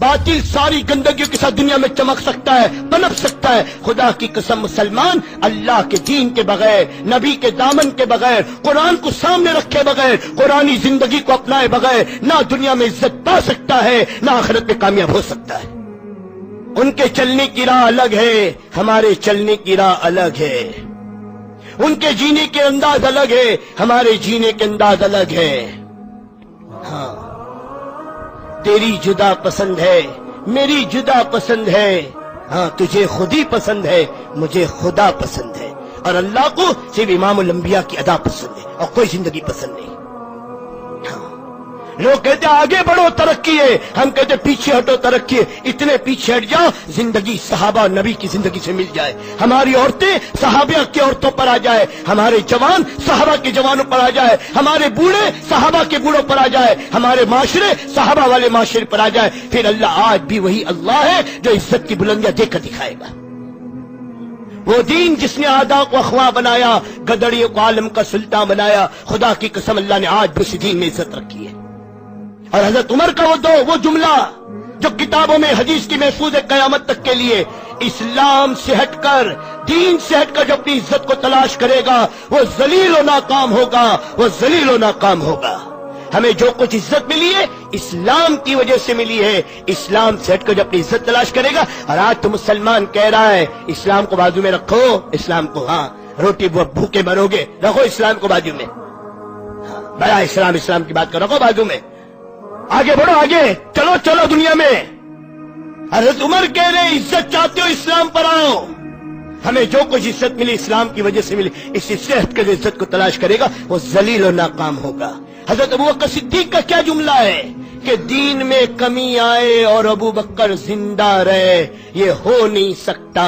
باطل ساری گندگیوں کے ساتھ دنیا میں چمک سکتا ہے، پنپ سکتا ہے۔ خدا کی قسم مسلمان اللہ کے دین کے بغیر، نبی کے دامن کے بغیر، قرآن کو سامنے رکھے بغیر، قرآنی زندگی کو اپنائے بغیر نہ دنیا میں عزت پا سکتا ہے، نہ آخرت میں کامیاب ہو سکتا ہے۔ ان کے چلنے کی راہ الگ ہے، ہمارے چلنے کی راہ الگ ہے۔ ان کے جینے کے انداز الگ ہے، ہمارے جینے کے انداز الگ ہے۔ ہاں، تیری جدا پسند ہے، میری جدا پسند ہے۔ ہاں، تجھے خود ہی پسند ہے، مجھے خدا پسند ہے، اور اللہ کو صرف امام الانبیاء کی ادا پسند ہے اور کوئی زندگی پسند نہیں۔ لوگ کہتے ہیں آگے بڑھو ترقی ہے، ہم کہتے ہیں پیچھے ہٹو ترقی ہے۔ اتنے پیچھے ہٹ جاؤ زندگی صحابہ نبی کی زندگی سے مل جائے، ہماری عورتیں صحابہ کی عورتوں پر آ جائے، ہمارے جوان صحابہ کے جوانوں پر آ جائے، ہمارے بوڑھے صحابہ کے بوڑھوں پر آ جائے، ہمارے معاشرے صحابہ والے معاشرے پر آ جائے، پھر اللہ آج بھی وہی اللہ ہے جو عزت کی بلندیاں دے کر دکھائے گا۔ وہ دین جس نے آدھا کو اخوا بنایا، گدڑیوں کو عالم کا سلطان بنایا، خدا کی قسم اللہ نے آج بھی اسی دین میں عزت رکھی ہے۔ اور حضرت عمر کا وہ جملہ جو کتابوں میں حدیث کی محفوظ ہے قیامت تک کے لیے، اسلام سے ہٹ کر، دین سے ہٹ کر جو اپنی عزت کو تلاش کرے گا وہ ذلیل و ناکام ہوگا، وہ ذلیل و ناکام ہوگا۔ ہمیں جو کچھ عزت ملی ہے اسلام کی وجہ سے ملی ہے، اسلام سے ہٹ کر جو اپنی عزت تلاش کرے گا۔ اور آج تو مسلمان کہہ رہا ہے اسلام کو بازو میں رکھو، اسلام کو، ہاں روٹی بھوکے مرو گے، رکھو اسلام کو بازو میں، بڑا اسلام کی بات کرو، رکھو بازو میں، آگے بڑھو، آگے چلو چلو دنیا میں۔ حضرت عمر کہہ رہے عزت چاہتے ہو اسلام پر آؤ، ہمیں جو کچھ عزت ملی اسلام کی وجہ سے ملی، اس سے ہٹ کر عزت کو تلاش کرے گا وہ ذلیل و ناکام ہوگا۔ حضرت ابوبکر صدیق کا کیا جملہ ہے کہ دین میں کمی آئے اور ابوبکر زندہ رہے، یہ ہو نہیں سکتا۔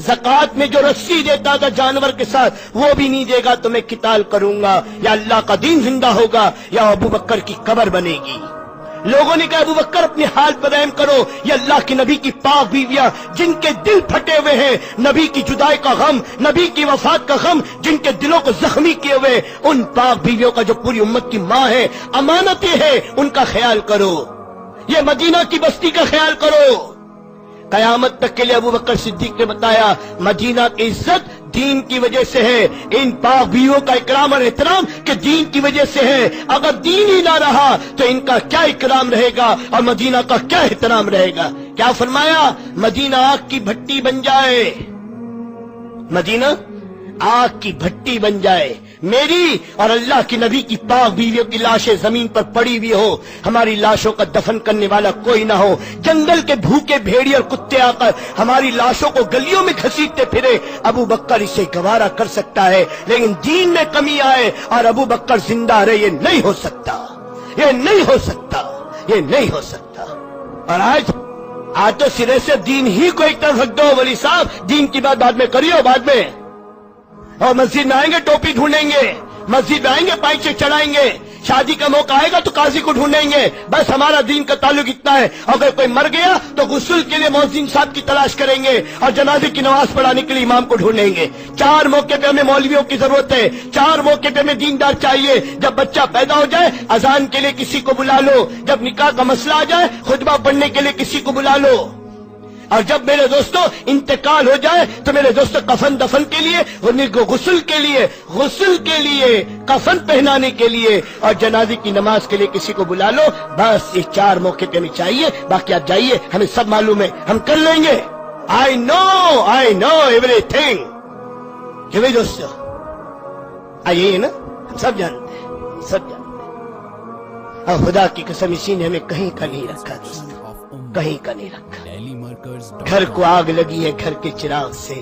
زکوٰۃ میں جو رسی دیتا تھا جانور کے ساتھ وہ بھی نہیں دے گا تو میں قتال کروں گا، یا اللہ کا دین زندہ ہوگا یا ابوبکر کی قبر بنے گی۔ لوگوں نے کہا ابوبکر اپنے حال پر رحم کرو، یہ اللہ کے نبی کی پاک بیویاں جن کے دل پھٹے ہوئے ہیں، نبی کی جدائی کا غم، نبی کی وفات کا غم، جن کے دلوں کو زخمی کیے ہوئے، ان پاک بیویوں کا جو پوری امت کی ماں ہے، امانتیں ہیں، ان کا خیال کرو، یہ مدینہ کی بستی کا خیال کرو۔ قیامت تک کے لیے ابوبکر صدیق نے بتایا مدینہ کی عزت دین کی وجہ سے ہے، ان پاک بیویوں کا اکرام اور احترام کہ دین کی وجہ سے ہے، اگر دین ہی نہ رہا تو ان کا کیا اکرام رہے گا اور مدینہ کا کیا احترام رہے گا۔ کیا فرمایا؟ مدینہ آگ کی بھٹی بن جائے، مدینہ آگ کی بھٹی بن جائے، میری اور اللہ کی نبی کی پاک بیویوں کی لاشیں زمین پر پڑی ہوئی ہو، ہماری لاشوں کا دفن کرنے والا کوئی نہ ہو، جنگل کے بھوکے بھیڑی اور کتے آ کر ہماری لاشوں کو گلیوں میں گھسیٹتے پھرے، ابو بکر اسے گوارا کر سکتا ہے، لیکن دین میں کمی آئے اور ابو بکر زندہ رہے، یہ نہیں ہو سکتا، یہ نہیں ہو سکتا، یہ نہیں ہو سکتا۔ اور آج تو سرے سے دین ہی کو ایک طرف رکھ دو، ولی صاحب دین کی بات بعد میں کریو، بعد میں، اور مسجد میں آئیں گے ٹوپی ڈھونڈیں گے، مسجد میں آئیں گے پائچ سے چڑھائیں گے، شادی کا موقع آئے گا تو قاضی کو ڈھونڈیں گے، بس ہمارا دین کا تعلق اتنا ہے۔ اگر کوئی مر گیا تو غسل کے لیے مؤذن صاحب کی تلاش کریں گے اور جنازے کی نماز پڑھانے کے لیے امام کو ڈھونڈیں گے۔ چار موقع پہ ہمیں مولویوں کی ضرورت ہے، چار موقع پہ ہمیں دیندار چاہیے۔ جب بچہ پیدا ہو جائے اذان کے لیے کسی کو بلا لو، جب نکاح کا مسئلہ آ جائے خطبہ پڑھنے کے لیے کسی کو بلا لو، اور جب میرے دوستوں انتقال ہو جائے تو میرے دوستوں کفن دفن کے لیے، غسل کے لیے، کفن پہنانے کے لیے اور جنازے کی نماز کے لیے کسی کو بلا لو۔ بس یہ چار موقع پہ ہمیں چاہیے، باقی آپ جائیے، ہمیں سب معلوم ہے، ہم کر لیں گے۔ I know everything۔ کہ بھائی دوستوں آئیے نا، ہم سب جانتے ہیں، سب جانتے ہیں، اور خدا کی قسم اسی نے ہمیں کہیں کا نہیں رکھا دوستوں، کہیں کا نہیں رکھا۔ گھر کو آگ لگی ہے گھر کے چراغ سے،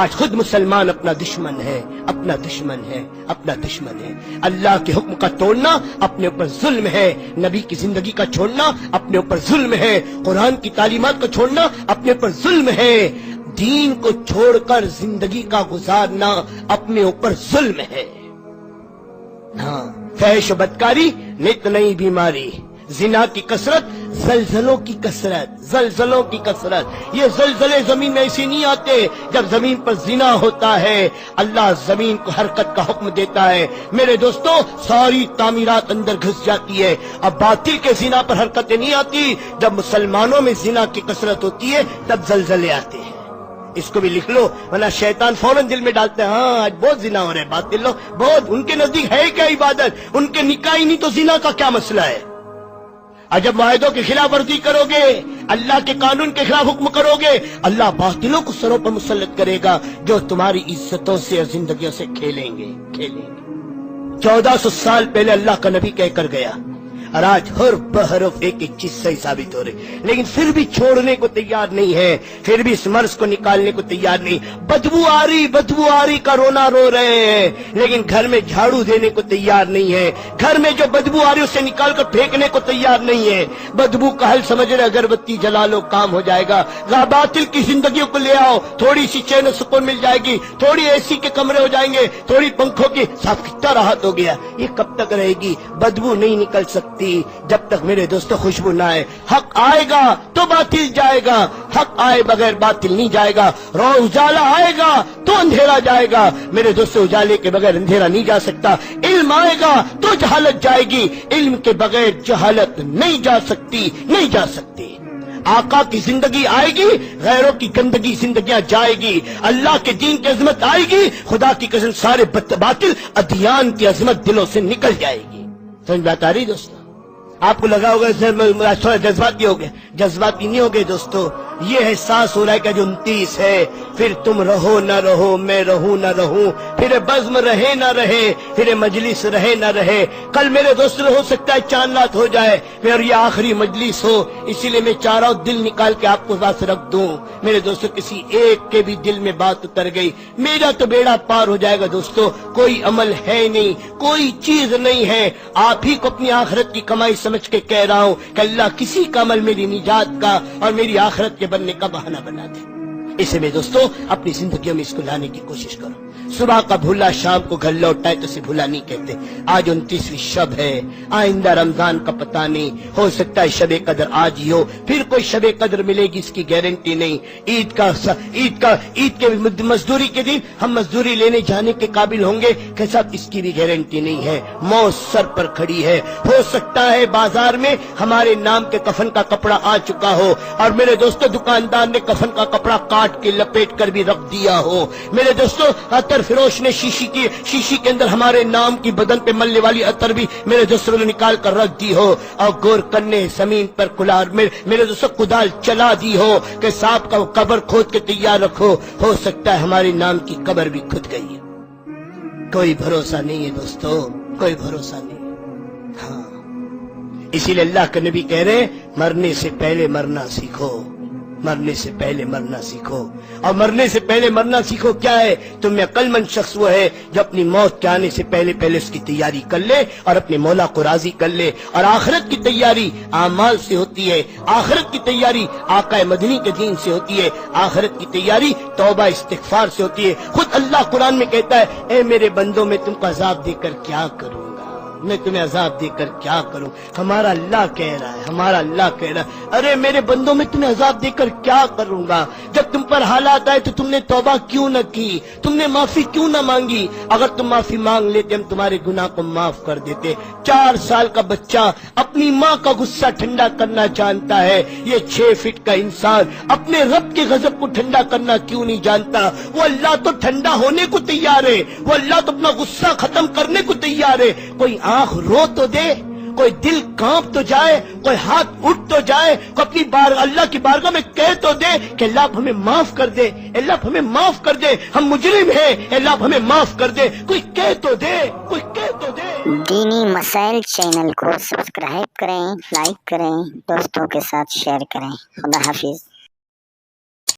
آج خود مسلمان اپنا دشمن ہے، اپنا دشمن ہے، اپنا دشمن ہے۔ اللہ کے حکم کا توڑنا اپنے اوپر ظلم ہے، نبی کی زندگی کا چھوڑنا اپنے اوپر ظلم ہے، قرآن کی تعلیمات کو چھوڑنا اپنے اوپر ظلم ہے، دین کو چھوڑ کر زندگی کا گزارنا اپنے اوپر ظلم ہے۔ ہاں، فحش و بدکاری نت نئی بیماری، زنا کی کثرت زلزلوں کی کثرت، زلزلوں کی کثرت۔ یہ زلزلے زمین میں ایسے نہیں آتے، جب زمین پر زنا ہوتا ہے اللہ زمین کو حرکت کا حکم دیتا ہے۔ میرے دوستو ساری تعمیرات اندر گھس جاتی ہے۔ اب باطل کے زنا پر حرکتیں نہیں آتی، جب مسلمانوں میں زنا کی کثرت ہوتی ہے تب زلزلے آتے ہیں۔ اس کو بھی لکھ لو، ورنہ شیطان فوراً دل میں ڈالتے ہیں ہاں آج بہت زنا ہو رہا ہے، باطل لوگ بہت، ان کے نزدیک ہے کیا عبادت، ان کے نکاح ہی نہیں تو زنا کا کیا مسئلہ ہے۔ اور جب معاہدوں کی خلاف ورزی کرو گے، اللہ کے قانون کے خلاف حکم کرو گے، اللہ باطلوں کو سروں پر مسلط کرے گا جو تمہاری عزتوں سے اور زندگیوں سے کھیلیں گے۔ 1400 سال پہلے اللہ کا نبی کہہ کر گیا، اور آج ہر بحرف ایک ایک چیز صحیح ثابت ہو رہی، لیکن پھر بھی چھوڑنے کو تیار نہیں ہے، پھر بھی اس مرض کو نکالنے کو تیار نہیں۔ بدبو آ رہی کا رونا رو رہے ہیں، لیکن گھر میں جھاڑو دینے کو تیار نہیں ہے، گھر میں جو بدبو آ رہی اسے نکال کر پھینکنے کو تیار نہیں ہے۔ بدبو کا حل سمجھ رہے، اگربتی جلا لو کام ہو جائے گا۔ باطل کی زندگیوں کو لے آؤ، تھوڑی سی چین و سکون مل جائے گی، تھوڑی اے سی کے کمرے ہو جائیں گے، تھوڑی پنکھوں کی، صاحب کتنا راحت ہو گیا۔ یہ کب تک رہے گی؟ بدبو نہیں نکل سکتی جب تک میرے دوستو خوشبو نہ آئے۔ حق آئے گا تو باطل جائے گا، حق آئے بغیر باطل نہیں جائے گا۔ اجالا آئے گا تو اندھیرا جائے گا، میرے دوستو اجالے کے بغیر اندھیرا نہیں جا سکتا۔ علم آئے گا تو جہالت جائے گی، علم کے بغیر جہالت نہیں جا سکتی، نہیں جا سکتی۔ آقا کی زندگی آئے گی، غیروں کی گندگی زندگیاں جائے گی، اللہ کے دین کی عظمت آئے گی، خدا کی قسم سارے باطل ادیان کی عظمت دلوں سے نکل جائے گی۔ سمجھ بات آ رہی دوستو؟ آپ کو لگا ہوگا تھوڑا جذباتی ہو گئے، جذباتی نہیں ہو گئے دوستو۔ یہ احساس ہو رہا ہے کہ جو 29 ہے، پھر تم رہو نہ رہو، میں رہوں نہ رہوں، پھر بزم رہے نہ رہے، پھر مجلس رہے نہ رہے، کل میرے دوست ہو سکتا ہے چاند رات ہو جائے، پھر یہ آخری مجلس ہو، اسی لیے میں چاہ رہا ہوں دل نکال کے آپ کو پاس رکھ دوں۔ میرے دوستو کسی ایک کے بھی دل میں بات اتر گئی، میرا تو بیڑا پار ہو جائے گا دوستو۔ کوئی عمل ہے نہیں، کوئی چیز نہیں ہے، آپ ہی کو اپنی آخرت کی کمائی سمجھ کے کہہ رہا ہوں کہ اللہ کسی کا عمل میری نجات کا اور میری آخرت کے بننے کا بہانہ بنا دے۔ اسے میں دوستو اپنی زندگیوں میں اس کو لانے کی کوشش کرو۔ صبح کا بھولا شام کو گھر لوٹائے تو اسے بھولا نہیں کہتے۔ آج 29ویں شب ہے، آئندہ رمضان کا پتہ نہیں، ہو سکتا ہے شب قدر آج ہی ہو، پھر کوئی شب قدر ملے گی اس کی گارنٹی نہیں۔ عید کے مزدوری کے دن ہم مزدوری لینے جانے کے قابل ہوں گے کہ صاحب اس کی بھی گارنٹی نہیں ہے۔ موت سر پر کھڑی ہے، ہو سکتا ہے بازار میں ہمارے نام کے کفن کا کپڑا آ چکا ہو، اور میرے دوستو دکاندار نے کفن کا کپڑا کاٹ کے لپیٹ کر بھی رکھ دیا ہو۔ میرے دوستو عطر فروش نے شیشی کے اندر ہمارے نام کی بدن پہ ملنے والی عطر بھی میرے دوستوں نے نکال کر رکھ دی ہو، اور گور کرنے زمین پر کلار میرے دوستو کدال چلا دی ہو کہ سانپ کا قبر کھود کے تیار رکھو۔ ہو سکتا ہے ہمارے نام کی قبر بھی کھد گئی ہے۔ کوئی بھروسہ نہیں ہے دوستو، کوئی بھروسہ نہیں۔ ہاں اسی لیے اللہ کے نبی کہہ رہے ہیں مرنے سے پہلے مرنا سیکھو، مرنے سے پہلے مرنا سیکھو۔ اور مرنے سے پہلے مرنا سیکھو کیا ہے؟ تم میں عقل مند شخص وہ ہے جو اپنی موت کے آنے سے پہلے اس کی تیاری کر لے اور اپنے مولا کو راضی کر لے۔ اور آخرت کی تیاری اعمال سے ہوتی ہے، آخرت کی تیاری آقا مدنی کے دین سے ہوتی ہے، آخرت کی تیاری توبہ استغفار سے ہوتی ہے۔ خود اللہ قرآن میں کہتا ہے اے میرے بندوں میں تم کو عذاب دے کر کیا کروں، میں تمہیں عذاب دے کر کیا کروں۔ ہمارا اللہ کہہ رہا ہے، ہمارا اللہ کہہ رہا ہے ارے میرے بندوں میں تمہیں عذاب دے کر کیا کروں گا؟ جب تم پر حالات آئے تو تم نے توبہ کیوں نہ کی، تم نے معافی کیوں نہ مانگی؟ اگر تم معافی مانگ لیتے ہم تمہارے گناہ کو معاف کر دیتے۔ 4 سال کا بچہ اپنی ماں کا غصہ ٹھنڈا کرنا جانتا ہے، یہ 6 فٹ کا انسان اپنے رب کے غضب کو ٹھنڈا کرنا کیوں نہیں جانتا؟ وہ اللہ تو ٹھنڈا ہونے کو تیار ہے، وہ اللہ تو اپنا غصہ ختم کرنے کو تیار ہے۔ کوئی آنکھ رو تو دے، کوئی دل کانپ تو جائے، کوئی ہاتھ اٹھ تو جائے، کوئی اپنی اللہ کی بارگاہ میں کہہ تو دے کہ اللہ آپ ہمیں معاف کر دے، اللہ آپ ہمیں معاف کر دے، ہم مجرم ہیں، اللہ آپ ہمیں معاف کر دے۔ کوئی کہہ تو دے، کوئی کہہ تو دے۔ دینی مسائل چینل کو سبسکرائب کریں، لائک کریں، دوستوں کے ساتھ شیئر کریں۔ خدا حافظ۔